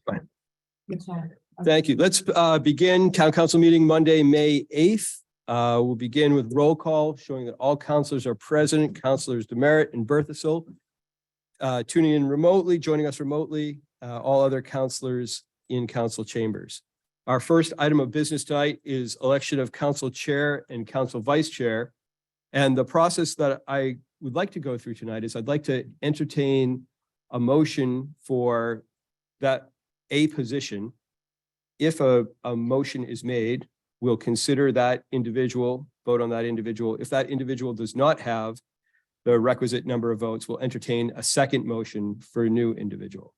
Fine. Thank you. Let's begin town council meeting Monday, May 8th. We'll begin with roll call showing that all councilors are present. Councilors Demerit and Berthasol tuning in remotely, joining us remotely, all other councilors in council chambers. Our first item of business tonight is election of council chair and council vice chair. And the process that I would like to go through tonight is I'd like to entertain a motion for that position. If a motion is made, we'll consider that individual, vote on that individual. If that individual does not have the requisite number of votes, we'll entertain a second motion for a new individual.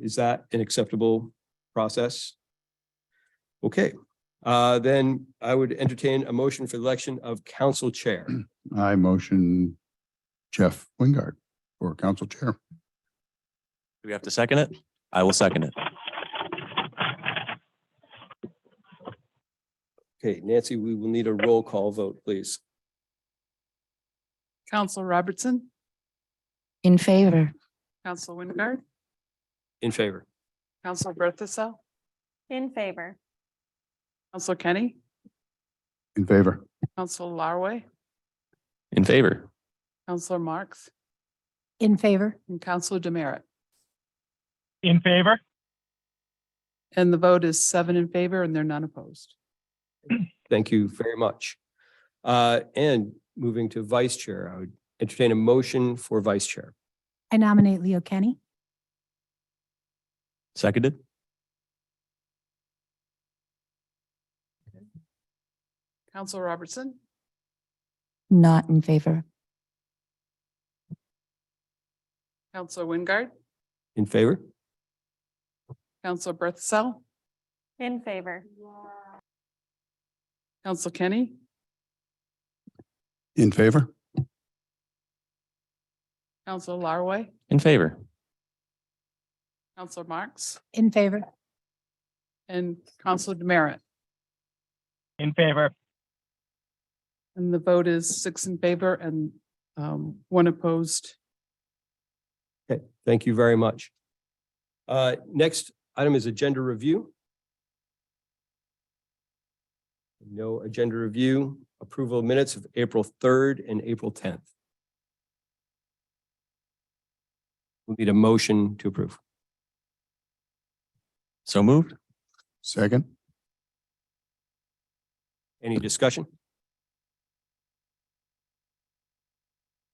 Is that an acceptable process? Okay, then I would entertain a motion for the election of council chair. I motion Jeff Wingard for council chair. Do we have to second it? I will second it. Okay, Nancy, we will need a roll call vote, please. Council Robertson, In favor. Council Wingard, In favor. Council Berthasell, In favor. Council Kenny, In favor. Council Larway, In favor. Councilor Marks, In favor. and Councilor Demerit. In favor. And the vote is 7 in favor and they're none opposed. Thank you very much. And moving to vice chair, I would entertain a motion for vice chair. I nominate Leo Kenny. Seconded. Council Robertson, Not in favor. Councilor Wingard, In favor? Councilor Berthasell, In favor. Council Kenny, In favor. Council Larway, In favor. Councilor Marks, In favor. and Councilor Demerit. In favor. And the vote is 6 in favor and 1 opposed. Okay, thank you very much. Next item is agenda review. No agenda review, approval of minutes of April 3rd and April 10th. We'll need a motion to approve. So moved. Second. Any discussion?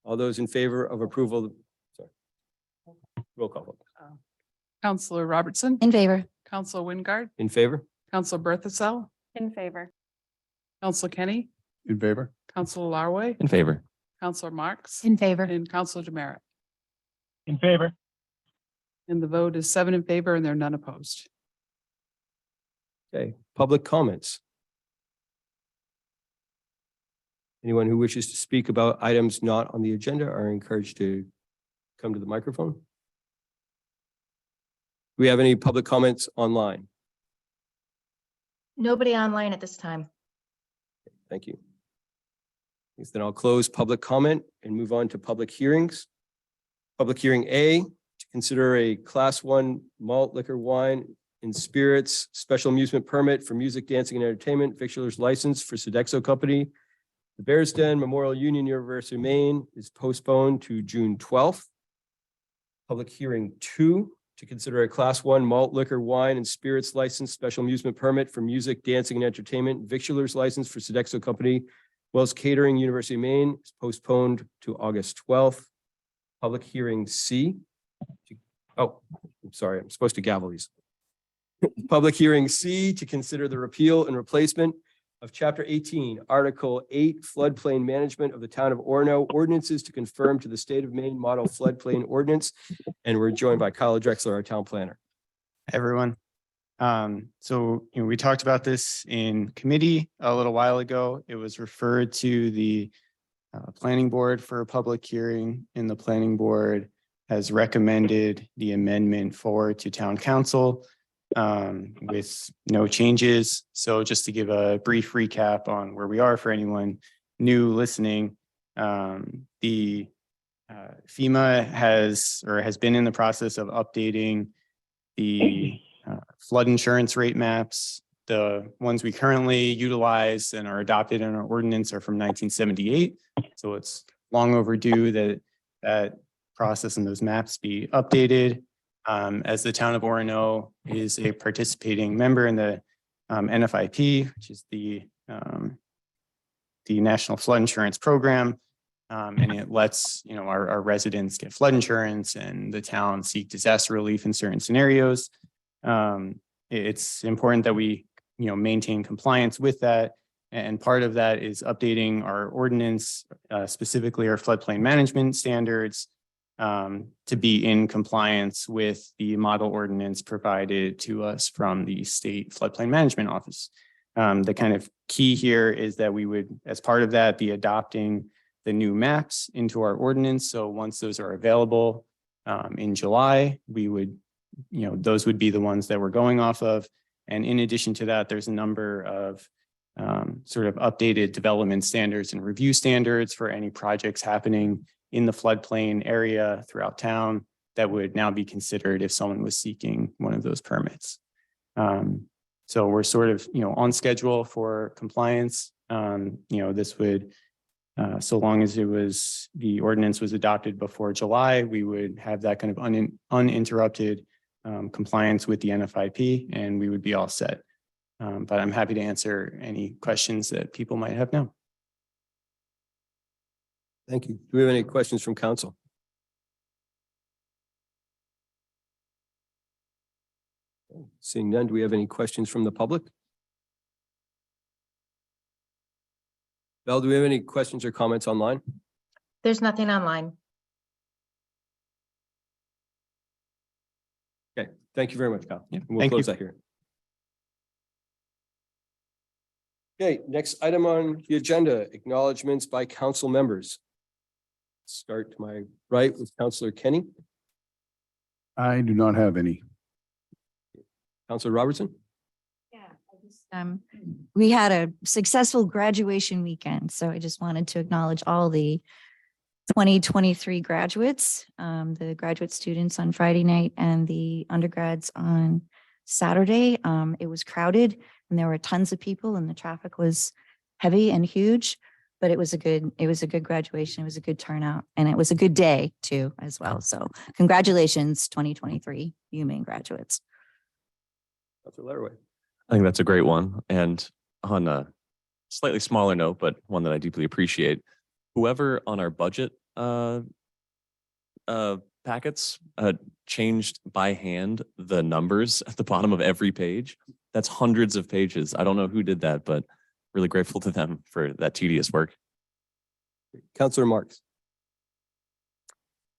All those in favor of approval, sorry. Roll call vote. Councilor Robertson, In favor. Council Wingard, In favor? Council Berthasell, In favor. Council Kenny, In favor. Council Larway, In favor. Councilor Marks, In favor. and Councilor Demerit. In favor. And the vote is 7 in favor and they're none opposed. Okay, public comments. Anyone who wishes to speak about items not on the agenda are encouraged to come to the microphone. Do we have any public comments online? Nobody online at this time. Thank you. Then I'll close public comment and move on to public hearings. Public hearing A, to consider a class 1 malt liquor, wine and spirits special amusement permit for music, dancing and entertainment victualers license for Sodexo Company. The Bears Den Memorial Union, University of Maine is postponed to June 12th. Public hearing 2, to consider a class 1 malt liquor, wine and spirits license special amusement permit for music, dancing and entertainment victualers license for Sodexo Company. Wells Catering, University of Maine is postponed to August 12th. Public hearing C. Oh, I'm sorry, I'm supposed to gavel these. Public hearing C, to consider the repeal and replacement of Chapter 18, Article 8, floodplain management of the town of Orono, ordinances to confirm to the state of Maine model floodplain ordinance. And we're joined by Kyle Drexler, our town planner. Everyone. We talked about this in committee a little while ago. It was referred to the planning board for a public hearing, and the planning board has recommended the amendment forward to town council with no changes. So just to give a brief recap on where we are for anyone new listening, the FEMA has been in the process of updating the flood insurance rate maps. The ones we currently utilize and are adopted in our ordinance are from 1978. So it's long overdue that that process and those maps be updated. As the town of Orono is a participating member in the NFIP, which is the National Flood Insurance Program. And it lets, our residents get flood insurance and the town seek disaster relief in certain scenarios. It's important that we, maintain compliance with that. And part of that is updating our ordinance, specifically our floodplain management standards, to be in compliance with the model ordinance provided to us from the state floodplain management office. The kind of key here is that we would, as part of that, be adopting the new maps into our ordinance. So once those are available in July, we would, those would be the ones that we're going off of. And in addition to that, there's a number of sort of updated development standards and review standards for any projects happening in the floodplain area throughout town that would now be considered if someone was seeking one of those permits. So we're sort of, on schedule for compliance. This would, so long as the ordinance was adopted before July, we would have that kind of uninterrupted compliance with the NFIP, and we would be all set. But I'm happy to answer any questions that people might have now. Thank you. Do we have any questions from council? Seeing none, do we have any questions from the public? Val, do we have any questions or comments online? There's nothing online. Okay, thank you very much, Kyle. Yeah, We'll thank close you. that here. Okay, next item on the agenda, acknowledgements by council members. Start to my right with Councillor Kenny. I do not have any. Councillor Robertson. We had a successful graduation weekend, so I just wanted to acknowledge all the 2023 graduates, the graduate students on Friday night and the undergrads on Saturday. It was crowded and there were tons of people and the traffic was heavy and huge, but it was a good graduation. It was a good turnout and it was a good day too as well. So congratulations, 2023 UMaine graduates. Councillor Laraway. I think that's a great one. And on a slightly smaller note, but one that I deeply appreciate, whoever on our budget packets changed by hand the numbers at the bottom of every page. That's hundreds of pages. I don't know who did that, but really grateful to them for that tedious work. Councillor Marks.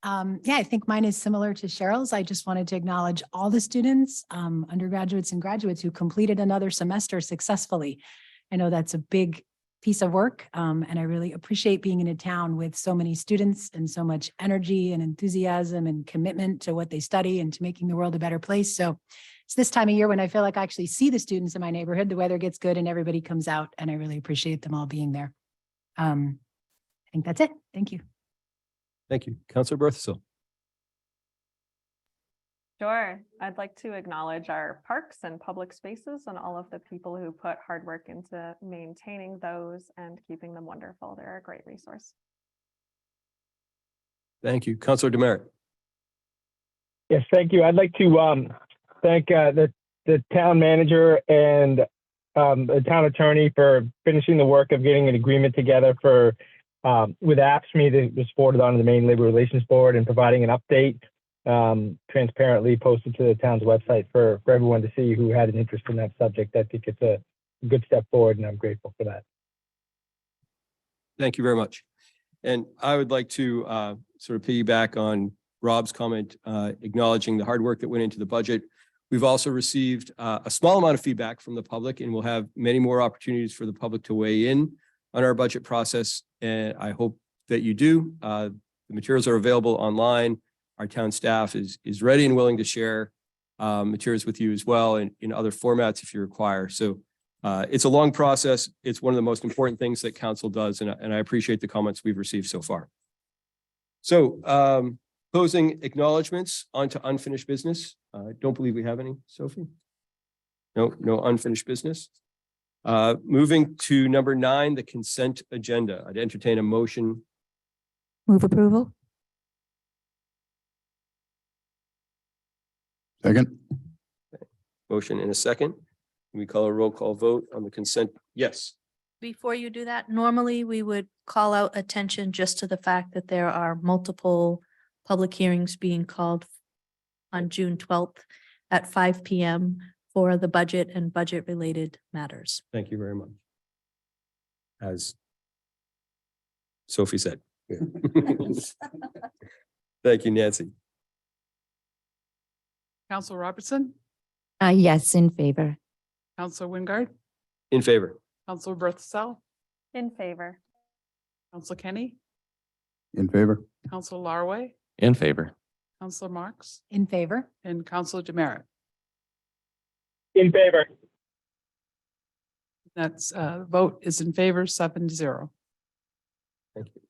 Yeah, I think mine is similar to Cheryl's. I just wanted to acknowledge all the students, undergraduates and graduates who completed another semester successfully. I know that's a big piece of work, and I really appreciate being in a town with so many students and so much energy and enthusiasm and commitment to what they study and to making the world a better place. So it's this time of year when I feel like I actually see the students in my neighborhood, the weather gets good and everybody comes out, and I really appreciate them all being there. I think that's it. Thank you. Thank you. Councillor Berthasell. Sure. I'd like to acknowledge our parks and public spaces and all of the people who put hard work into maintaining those and keeping them wonderful. They're a great resource. Thank you. Councillor Demerit. Yes, thank you. I'd like to thank the town manager and the town attorney for finishing the work of getting an agreement together for with AFSCME that was forwarded onto the Maine Labor Relations Board and providing an update transparently posted to the town's website for everyone to see who had an interest in that subject. I think it's a good step forward and I'm grateful for that. Thank you very much. And I would like to sort of piggyback on Rob's comment, acknowledging the hard work that went into the budget. We've also received a small amount of feedback from the public, and we'll have many more opportunities for the public to weigh in on our budget process. And I hope that you do. The materials are available online. Our town staff is ready and willing to share materials with you as well in other formats if you require. So it's a long process. It's one of the most important things that council does, and I appreciate the comments we've received so far. So Closing acknowledgements onto unfinished business. Don't believe we have any, Sophie. No unfinished business. Moving to number 9, the consent agenda. I'd entertain a motion. Move approval? Second. Motion in a second. Can we call a roll call vote on the consent? Yes. Before you do that, normally we would call out attention just to the fact that there are multiple public hearings being called on June 12th at 5 p.m. for the budget and budget-related matters. Thank you very much. As Sophie said. Thank you, Nancy. Council Robertson, Yes, in favor. Council Wingard, In favor. Council Berthasell, In favor. Council Kenny, In favor. Council Larway, In favor. Council Marks, In favor? and Council Demerit. In favor. That's vote is in favor, 7-0. Thank you.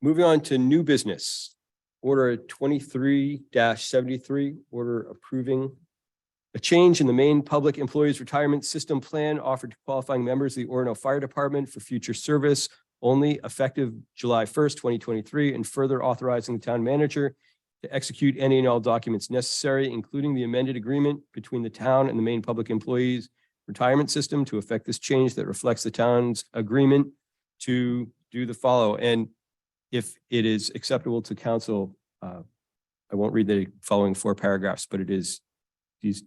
Moving on to new business. Order 23-73, order approving a change in the main public employees retirement system plan offered to qualifying members of the Orono Fire Department for future service only effective July 1st, 2023, and further authorizing the town manager to execute any and all documents necessary, including the amended agreement between the town and the main public employees retirement system to effect this change that reflects the town's agreement to do the follow. And if it is acceptable to council, I won't read the following 4 paragraphs, but it is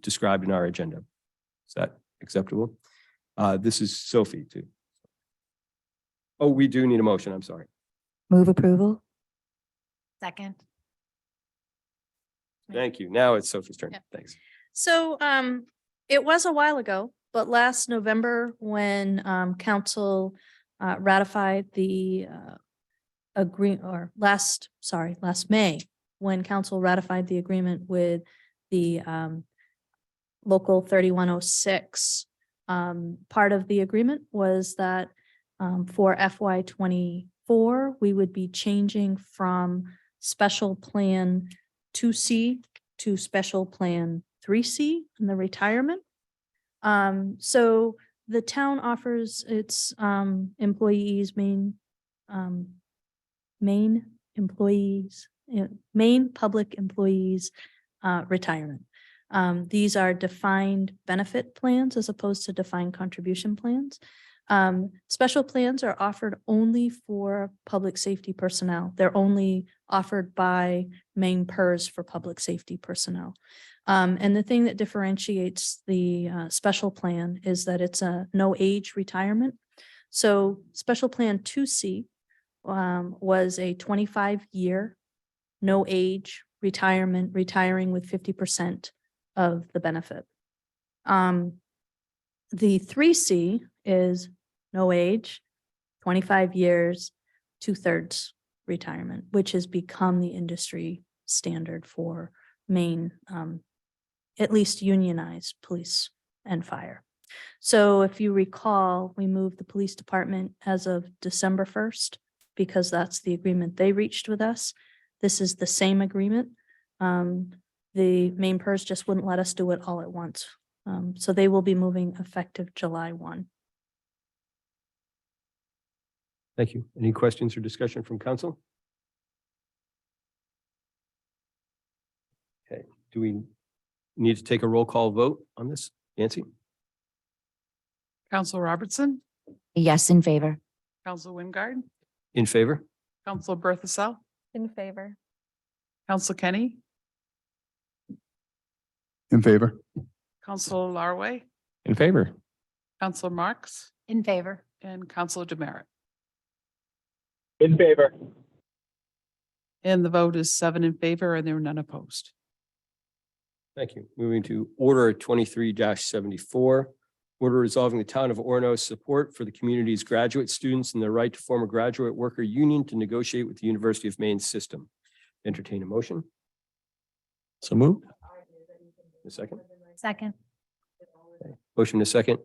described in our agenda. Is that acceptable? This is Sophie too. Oh, we do need a motion. I'm sorry. Move approval? Second? Thank you. Now it's Sophie's turn. Yeah. Thanks. So it was a while ago, but last November when council ratified the last May, when council ratified the agreement with the local 3106. Part of the agreement was that for FY 24, we would be changing from special plan 2C to special plan 3C in the retirement. So the town offers its employees, main public employees retirement. These are defined benefit plans as opposed to defined contribution plans. Special plans are offered only for public safety personnel. They're only offered by main PERS for public safety personnel. And the thing that differentiates the special plan is that it's a no age retirement. So special plan 2C was a 25-year no age retirement, retiring with 50% of the benefit. The 3C is no age, 25 years, 2/3 retirement, which has become the industry standard for Maine, at least unionized police and fire. So if you recall, we moved the police department as of December 1st, because that's the agreement they reached with us. This is the same agreement. The main PERS just wouldn't let us do it all at once. So they will be moving effective July 1. Thank you. Any questions or discussion from council? Okay, do we need to take a roll call vote on this? Nancy? Council Robertson, Yes, in favor. Council Wingard, In favor? Council Berthasell, In favor. Council Kenny, In favor. Council Larway, In favor. Council Marks, In favor? and Council Demerit. In favor. And the vote is 7 in favor and there were none opposed. Thank you. Moving to order 23-74. Order resolving the town of Orono's support for the community's graduate students and their right to form a graduate worker union to negotiate with the University of Maine system. Entertain a motion. So moved. A second. Second? Okay. Motion a second.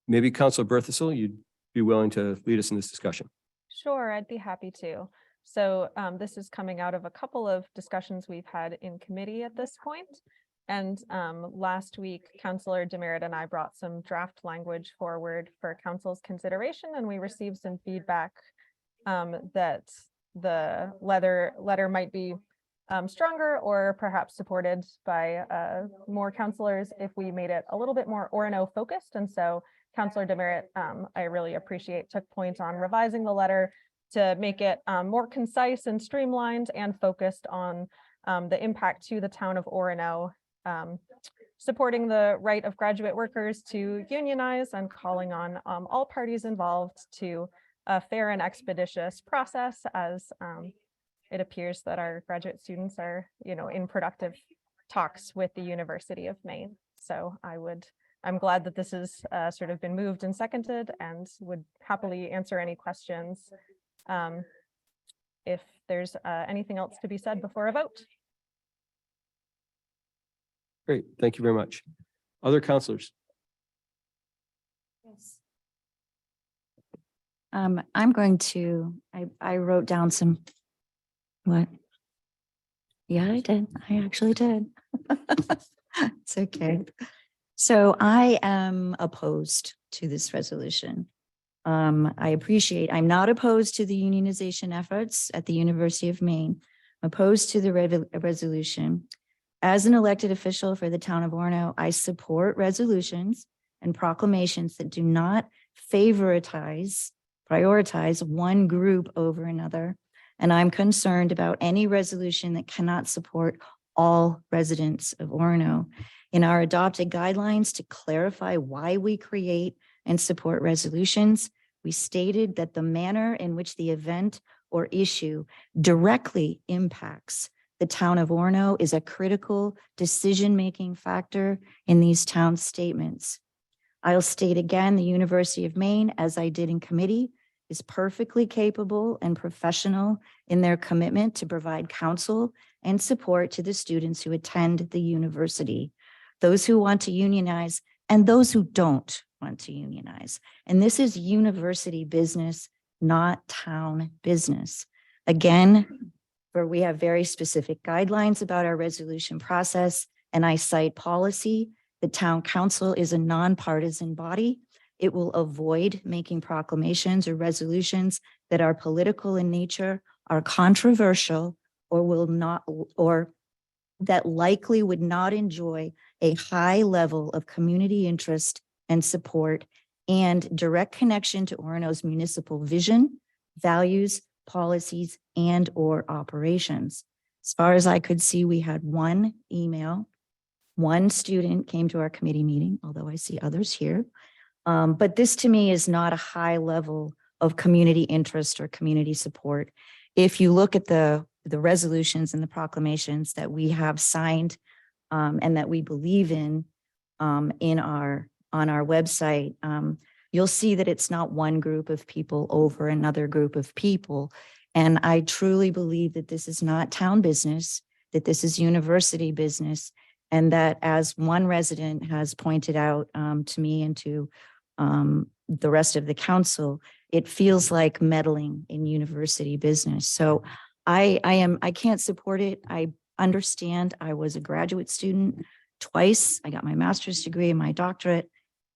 Maybe Councilor Berthasell, you'd be willing to lead us in this discussion. Sure, I'd be happy to. So this is coming out of a couple of discussions we've had in committee at this point. And last week, Councillor Demerit and I brought some draft language forward for council's consideration, and we received some feedback that the letter might be stronger or perhaps supported by more councillors if we made it a little bit more Orono focused. And so Councillor Demerit, I really appreciate, took point on revising the letter to make it more concise and streamlined and focused on the impact to the town of Orono, supporting the right of graduate workers to unionize and calling on all parties involved to a fair and expeditious process, as it appears that our graduate students are, in productive talks with the University of Maine. So I'm glad that this has sort of been moved and seconded, and would happily answer any questions if there's anything else to be said before a vote. Great, thank you very much. Other councillors? I'm going to, I wrote down some, what? Yeah, I did. I actually did. It's okay. So I am opposed to this resolution. I'm not opposed to the unionization efforts at the University of Maine. I'm opposed to the resolution. As an elected official for the town of Orono, I support resolutions and proclamations that do not prioritize one group over another. And I'm concerned about any resolution that cannot support all residents of Orono. In our adopted guidelines to clarify why we create and support resolutions, we stated that the manner in which the event or issue directly impacts the town of Orono is a critical decision-making factor in these town statements. I'll state again, the University of Maine, as I did in committee, is perfectly capable and professional in their commitment to provide counsel and support to the students who attend the university, those who want to unionize and those who don't want to unionize. And this is university business, not town business. Again, where we have very specific guidelines about our resolution process, and I cite policy. The town council is a nonpartisan body. It will avoid making proclamations or resolutions that are political in nature, are controversial, or that likely would not enjoy a high level of community interest and support and direct connection to Orono's municipal vision, values, policies, and or operations. As far as I could see, we had one email. One student came to our committee meeting, although I see others here. But this to me is not a high level of community interest or community support. If you look at the resolutions and the proclamations that we have signed and that we believe in on our website, you'll see that it's not one group of people over another group of people. And I truly believe that this is not town business, that this is university business, and that, as one resident has pointed out to me and to the rest of the council, it feels like meddling in university business. So I can't support it. I understand. I was a graduate student twice. I got my master's degree and my doctorate,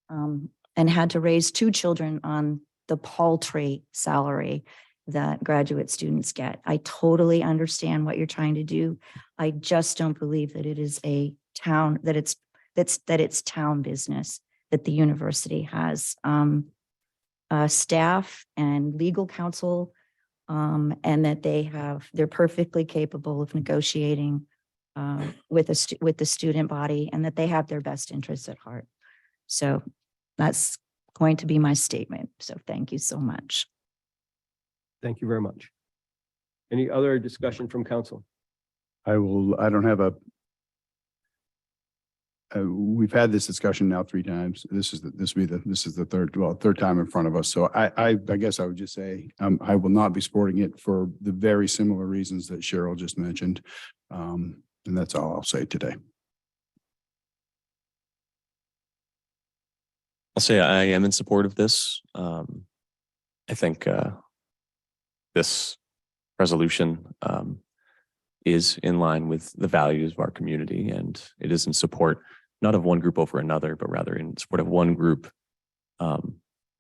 and had to raise 2 children on the paltry salary that graduate students get. I totally understand what you're trying to do. I just don't believe that it is a town, that it's town business, that the university has staff and legal counsel, and that they're perfectly capable of negotiating with the student body, and that they have their best interests at heart. So that's going to be my statement. So thank you so much. Thank you very much. Any other discussion from council? I don't have we've had this discussion now 3 times. This is the third time in front of us. So I guess I would just say, I will not be supporting it for the very similar reasons that Cheryl just mentioned. And that's all I'll say today. I'll say I am in support of this. I think this resolution is in line with the values of our community, and it is in support not of one group over another, but rather in support of one group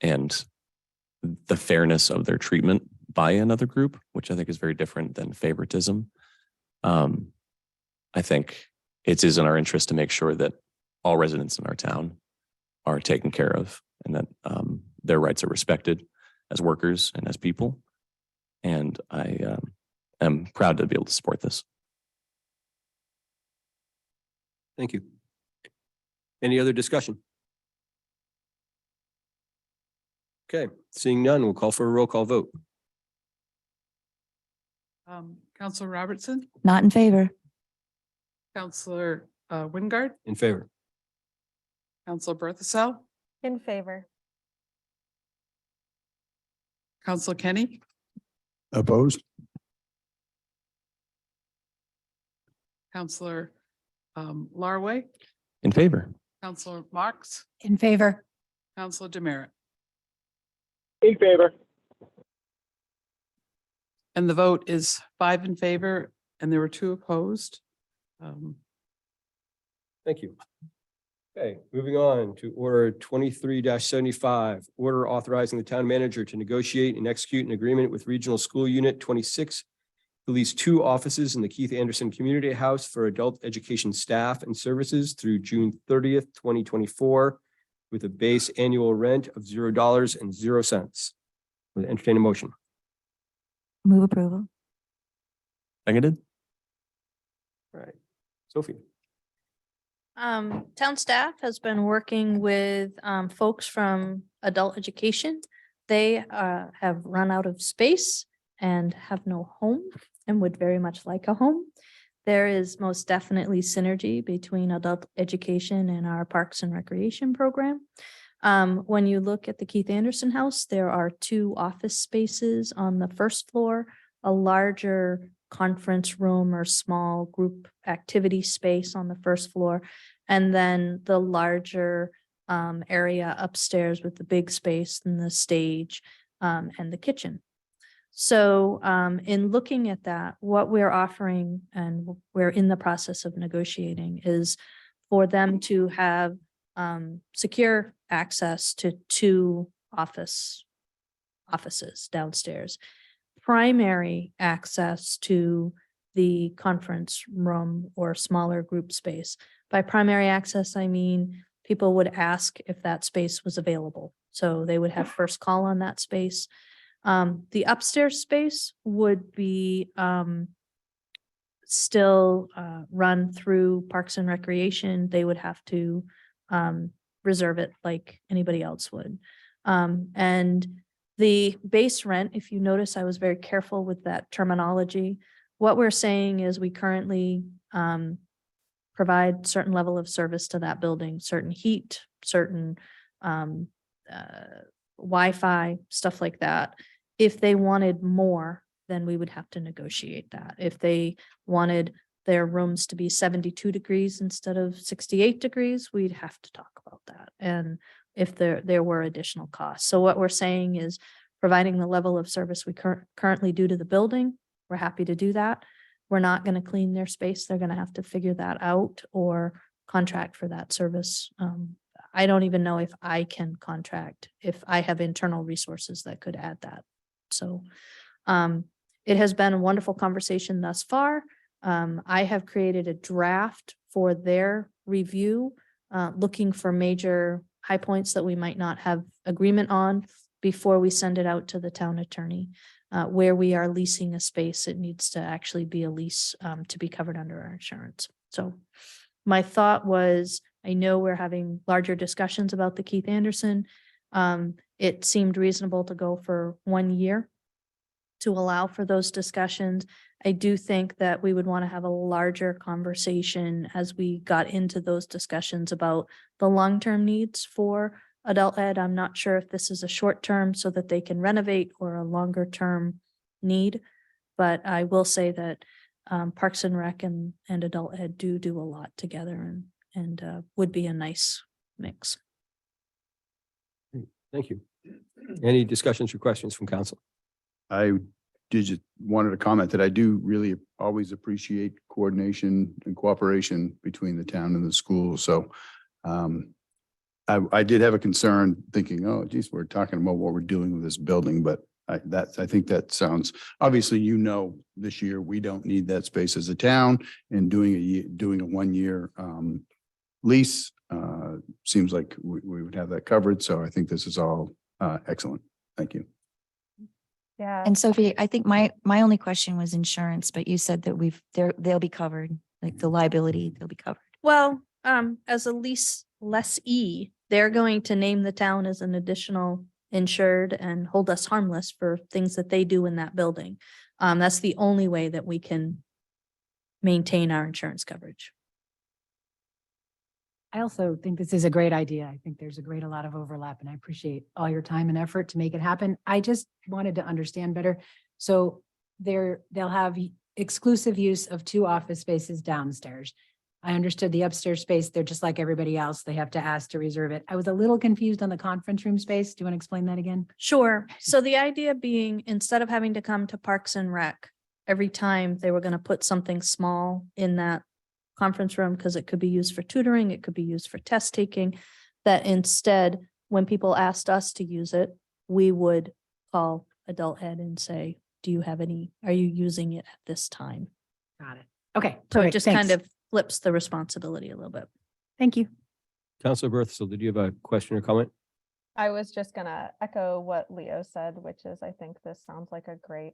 and the fairness of their treatment by another group, which I think is very different than favoritism. I think it is in our interest to make sure that all residents in our town are taken care of and that their rights are respected as workers and as people. And I am proud to be able to support this. Thank you. Any other discussion? Okay, seeing none, we'll call for a roll call vote. Counselor Robertson, Not in favor. Counselor Wingard, In favor? Counselor Berthasell, In favor. Counselor Kenny, Opposed? Counselor Larway, In favor? Counselor Marks, In favor. Counselor Demerit. In favor. And the vote is 5 in favor, and there were 2 opposed. Thank you. Okay, moving on to order 23-75, order authorizing the town manager to negotiate and execute an agreement with Regional School Unit 26 to lease 2 offices in the Keith Anderson Community House for adult education staff and services through June 30th, 2024, with a base annual rent of $0.00. Would entertain a motion. Move approval. Seconded? All right, Sophie. Town staff has been working with folks from adult education. They have run out of space and have no home and would very much like a home. There is most definitely synergy between adult education and our Parks and Recreation program. When you look at the Keith Anderson House, there are 2 office spaces on the first floor, a larger conference room or small group activity space on the first floor, and then the larger area upstairs with the big space and the stage and the kitchen. So in looking at that, what we're offering, and we're in the process of negotiating, is for them to have secure access to 2 offices downstairs, primary access to the conference room or smaller group space. By primary access, I mean people would ask if that space was available. So they would have first call on that space. The upstairs space would be still run through Parks and Recreation. They would have to reserve it like anybody else would. And the base rent, if you notice, I was very careful with that terminology. What we're saying is we currently provide certain level of service to that building, certain heat, certain Wi-Fi, stuff like that. If they wanted more, then we would have to negotiate that. If they wanted their rooms to be 72 degrees instead of 68 degrees, we'd have to talk about that. And if there were additional costs. So what we're saying is providing the level of service we currently do to the building, we're happy to do that. We're not going to clean their space. They're going to have to figure that out or contract for that service. I don't even know if I can contract, if I have internal resources that could add that. So it has been a wonderful conversation thus far. I have created a draft for their review, looking for major high points that we might not have agreement on before we send it out to the town attorney. Where we are leasing a space, it needs to actually be a lease to be covered under our insurance. So my thought was, I know we're having larger discussions about the Keith Anderson. It seemed reasonable to go for 1 year to allow for those discussions. I do think that we would want to have a larger conversation as we got into those discussions about the long-term needs for adult ed. I'm not sure if this is a short term so that they can renovate or a longer term need. But I will say that Parks and Rec and adult ed do a lot together and would be a nice mix. Thank you. Any discussions or questions from council? I just wanted to comment that I do really always appreciate coordination and cooperation between the town and the school. So I did have a concern thinking, oh geez, we're talking about what we're doing with this building, but I think that sounds, obviously, this year, we don't need that space as a town, and doing a 1 year lease seems like we would have that covered. So I think this is all excellent. Thank you. Yeah. And Sophie, I think my only question was insurance, but you said that they'll be covered, like the liability, they'll be covered. Well, as a lessee, they're going to name the town as an additional insured and hold us harmless for things that they do in that building. That's the only way that we can maintain our insurance coverage. I also think this is a great idea. I think there's a lot of overlap, and I appreciate all your time and effort to make it happen. I just wanted to understand better. So they'll have exclusive use of 2 office spaces downstairs. I understood the upstairs space. They're just like everybody else. They have to ask to reserve it. I was a little confused on the conference room space. Do you want to explain that again? Sure. So the idea being, instead of having to come to Parks and Rec every time they were going to put something small in that conference room, because it could be used for tutoring, it could be used for test taking, that instead, when people asked us to use it, we would call adult ed and say, are you using it at this time? Got it. Okay. So it perfect. just Thanks. kind of flips the responsibility a little bit. Thank you. Counselor Berthasell, did you have a question or comment? I was just gonna echo what Leo said, which is I think this sounds like a great,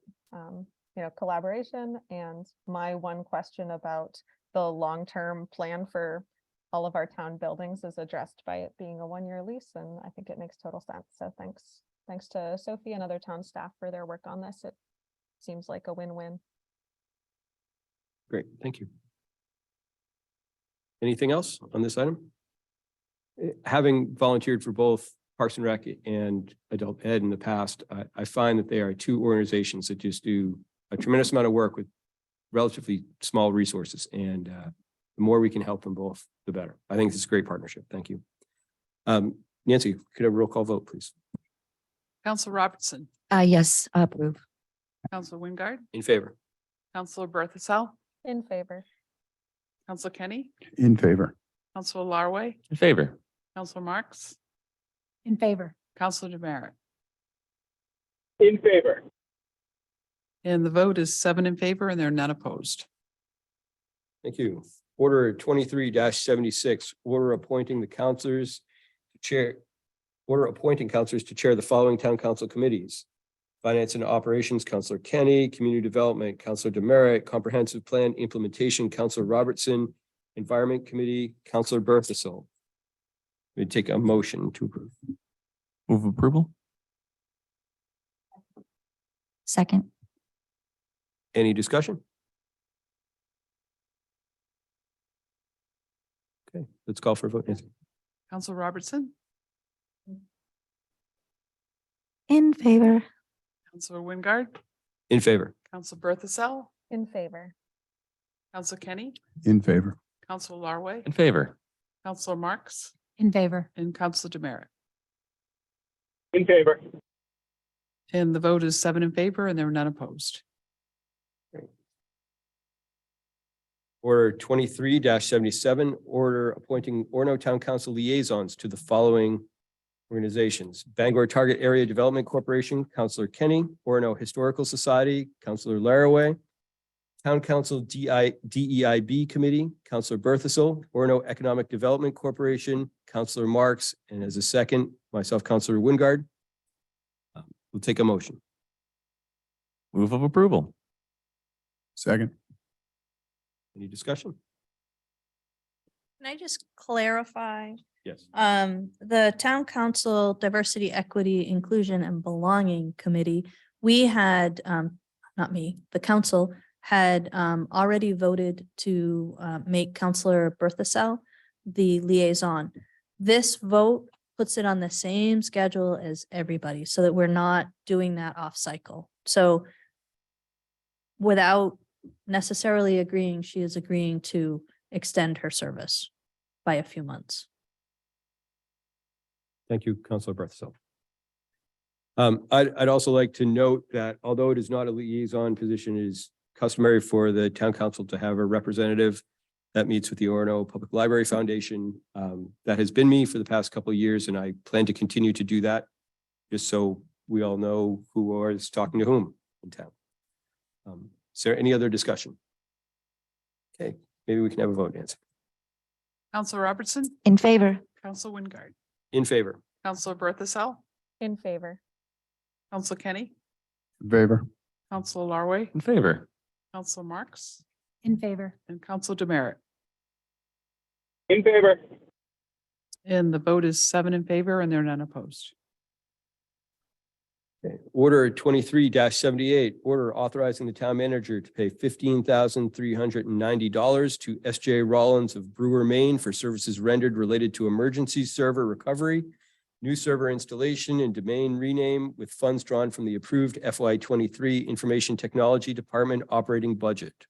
collaboration. And my one question about the long-term plan for all of our town buildings is addressed by it being a 1-year lease, and I think it makes total sense. So thanks to Sophie and other town staff for their work on this. It seems like a win-win. Great, thank you. Anything else on this item? Having volunteered for both Parks and Rec and Adult Ed in the past, I find that they are 2 organizations that just do a tremendous amount of work with relatively small resources. And the more we can help them both, the better. I think it's a great partnership. Thank you. Nancy, could I have a roll call vote, please? Counselor Robertson, Yes, approve. Counselor Wingard, In favor? Counselor Berthasell, In favor. Counselor Kenny, In favor. Counselor Larway, In favor. Counselor Marks, In favor. Counselor Demerit. In favor. And the vote is 7 in favor and there are none opposed. Thank you. Order 23-76, order appointing counselors to chair the following town council committees. Finance and Operations, Counselor Kenny; Community Development, Counselor Demerit; Comprehensive Plan Implementation, Counselor Robertson; Environment Committee, Counselor Berthasell. We take a motion to approve. Move approval. Second. Any discussion? Okay, let's call for a vote. Nancy. Counselor Robertson, In favor. Counselor Wingard, In favor? Counselor Berthasell, In favor. Counselor Kenny, In favor. Counselor Larway, In favor. Counselor Marks, In favor. and Counselor Demerit. In favor. And the vote is 7 in favor and there are none opposed. Order 23-77, order appointing Orono Town Council liaisons to the following organizations: Bangor Target Area Development Corporation, Counselor Kenny; Orono Historical Society, Counselor Laraway; Town Council DEIB Committee, Counselor Berthasell; Orono Economic Development Corporation, Counselor Marks; and as a second, myself, Counselor Wingard. We'll take a motion. Move of approval. Second. Any discussion? Can I just clarify? Yes. The Town Council Diversity, Equity, Inclusion and Belonging Committee, we had, not me, the council had already voted to make Counselor Berthasell the liaison. This vote puts it on the same schedule as everybody so that we're not doing that off cycle. So without necessarily agreeing, she is agreeing to extend her service by a few months. Thank you, Counselor Berthasell. I'd also like to note that although it is not a liaison position, it is customary for the town council to have a representative that meets with the Orono Public Library Foundation. That has been me for the past couple of years, and I plan to continue to do that, just so we all know who is talking to whom in town. Is there any other discussion? Okay, maybe we can have a vote, Nancy. Counselor Robertson, In favor. Counselor Wingard, In favor? Counselor Berthasell, In favor. Counselor Kenny, In favor. Counselor Larway, In favor. Counselor Marks, In favor. and Counselor Demerit. In favor. And the vote is 7 in favor and there are none opposed. Okay. Order 23-78, order authorizing the town manager to pay $15,390 to S.J. Rollins of Brewer, Maine for services rendered related to emergency server recovery, new server installation and domain rename with funds drawn from the approved FY23 Information Technology Department operating budget.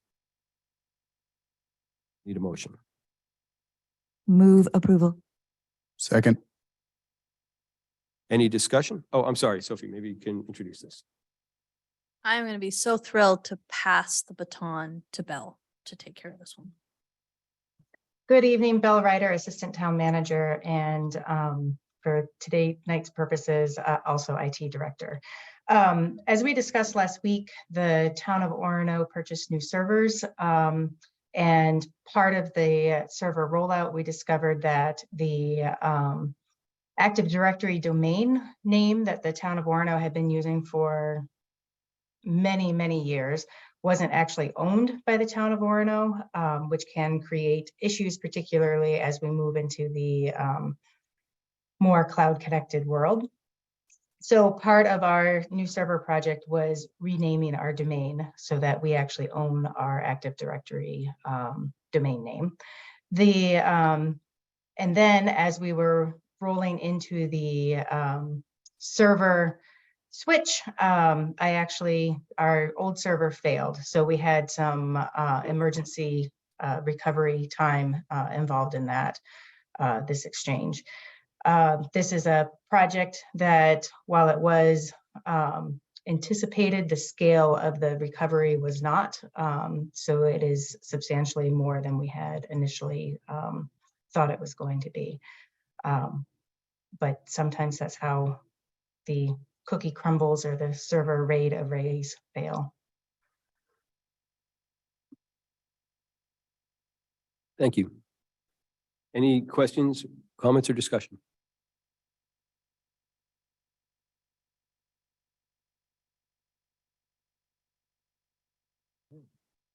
Need a motion. Move approval. Second. Any discussion? Oh, I'm sorry, Sophie, maybe you can introduce this. I'm going to be so thrilled to pass the baton to Belle to take care of this one. Good evening, Belle Ryder, Assistant Town Manager, and for tonight's purposes, also IT Director. As we discussed last week, the town of Orono purchased new servers, and part of the server rollout, we discovered that the Active Directory domain name that the town of Orono had been using for many, many years wasn't actually owned by the town of Orono, which can create issues, particularly as we move into the more cloud connected world. So part of our new server project was renaming our domain so that we actually own our Active Directory domain name. And then as we were rolling into the server switch, our old server failed. So we had some emergency recovery time involved in that, this exchange. This is a project that, while it was anticipated, the scale of the recovery was not. So it is substantially more than we had initially thought it was going to be. But sometimes that's how the cookie crumbles or the server RAID arrays fail. Thank you. Any questions, comments, or discussion?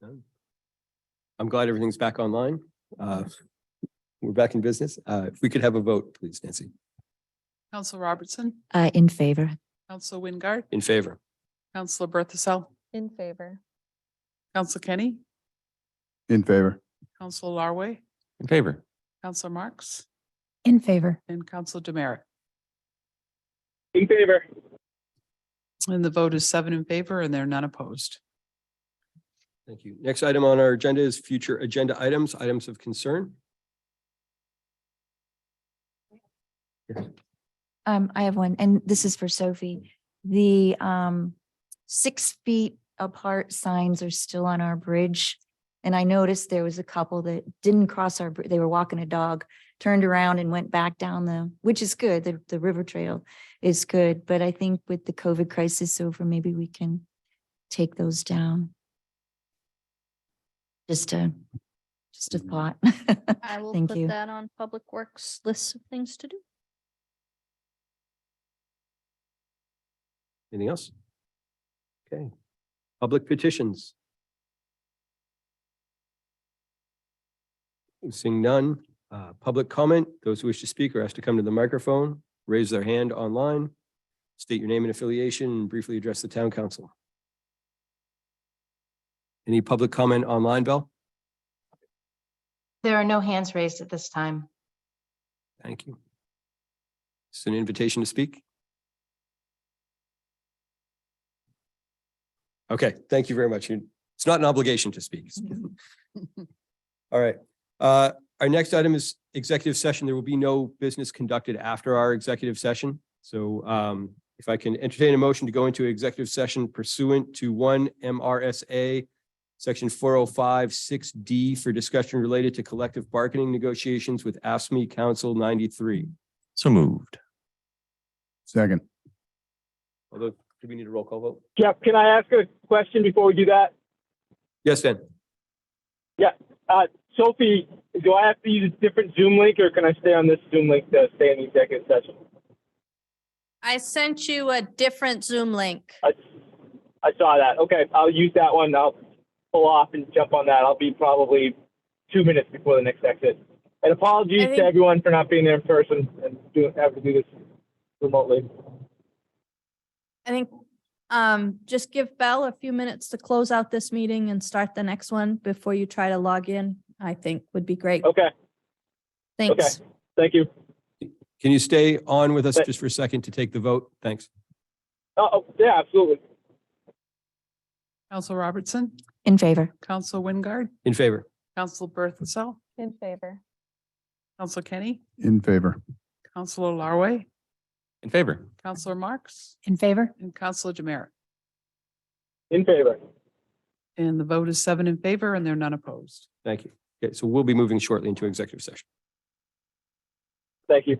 None. I'm glad everything's back online. We're back in business. If we could have a vote, please, Nancy. Counselor Robertson, In favor. Counselor Wingard, In favor? Counselor Berthasell, In favor. Counselor Kenny, In favor. Counselor Larway, In favor. Counselor Marks, In favor. and Counselor Demerit. In favor. And the vote is 7 in favor and there are none opposed. Thank you. Next item on our agenda is future agenda items, items of concern. I have one, and this is for Sophie. The 6 feet apart signs are still on our bridge. And I noticed there was a couple that didn't cross our, they were walking a dog, turned around and went back down which is good. The river trail is good, but I think with the COVID crisis over, maybe we can take those down. Just a thought. I will Thank put you. that on Public Works list of things to do. Anything else? Okay. Public petitions. Seeing none, public comment. Those who wish to speak are asked to come to the microphone, raise their hand online, state your name and affiliation, and briefly address the town council. Any public comment online, Belle? There are no hands raised at this time. Thank you. It's an invitation to speak. Okay, thank you very much. It's not an obligation to speak. All right. Our next item is executive session. There will be no business conducted after our executive session. So If I can entertain a motion to go into executive session pursuant to 1 MRSA Section 405(6)D for discussion related to collective bargaining negotiations with AFSCME Council 93. So moved. Second. Although, do we need a roll call vote? Jeff, can I ask a question before we do that? Yes, Dan. Sophie, do I have to use a different Zoom link or can I stay on this Zoom link to stay in the executive session? I sent you a different Zoom link. I saw that. Okay, I'll use that one. I'll pull off and jump on that. I'll be probably 2 minutes before the next exit. And apologies to everyone for not being there in person and have to do this remotely. I think just give Belle a few minutes to close out this meeting and start the next one before you try to log in, I think would be great. Okay, Thanks. thank you. Can you stay on with us just for a second to take the vote? Thanks. Oh, yeah, absolutely. Counselor Robertson, In favor. Counselor Wingard, In favor? Counselor Berthasell, In favor. Counselor Kenny, In favor. Counselor Larway, In favor. Counselor Marks, In favor? and Counselor Demerit. In favor. And the vote is 7 in favor and they're none opposed. Thank you. Okay, so we'll be moving shortly into executive session. Thank you.